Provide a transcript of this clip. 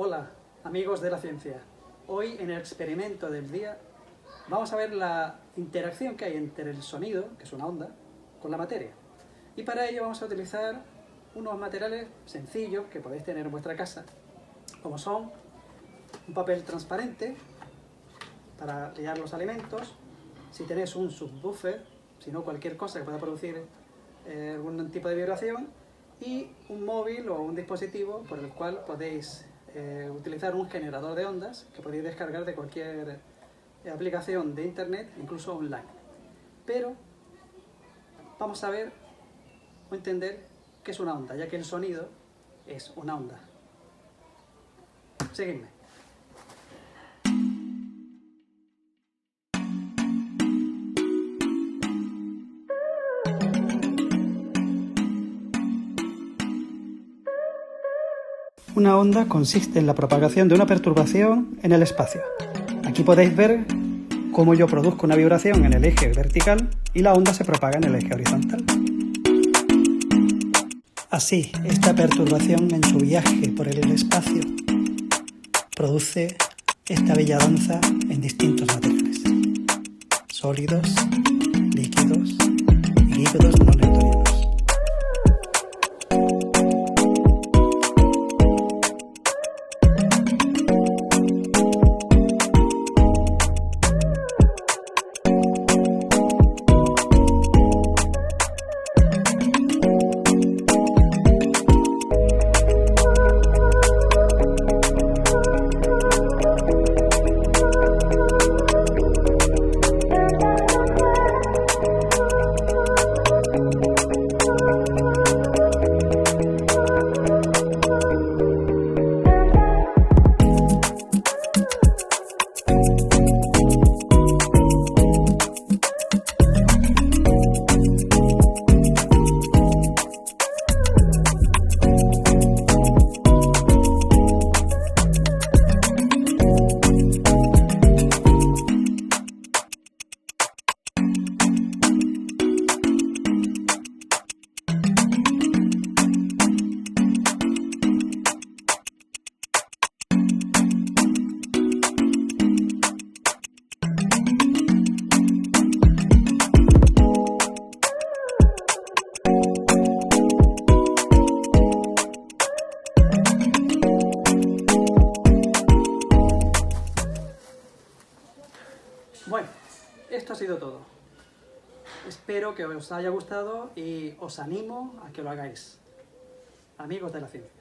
Hola, amigos de la ciencia. Hoy en el experimento del día vamos a ver la interacción que hay entre el sonido, que es una onda, con la materia. Y para ello vamos a utilizar unos materiales sencillos que podéis tener en vuestra casa, como son un papel transparente para sellar los alimentos, si tenéis un subwoofer, si no cualquier cosa que pueda producir algún tipo de vibración, y un móvil o un dispositivo por el cual podéis utilizar un generador de ondas que podéis descargar de cualquier aplicación de internet, incluso online. Pero vamos a ver o entender qué es una onda, ya que el sonido es una onda. Seguidme. Una onda consiste en la propagación de una perturbación en el espacio. Aquí podéis ver cómo yo produzco una vibración en el eje vertical y la onda se propaga en el eje horizontal. Así, esta perturbación en su viaje por el espacio produce esta bella danza en distintos materiales: sólidos, líquidos y líquidos no newtonianos. Bueno, esto ha sido todo. Espero que os haya gustado y os animo a que lo hagáis. Amigos de la ciencia.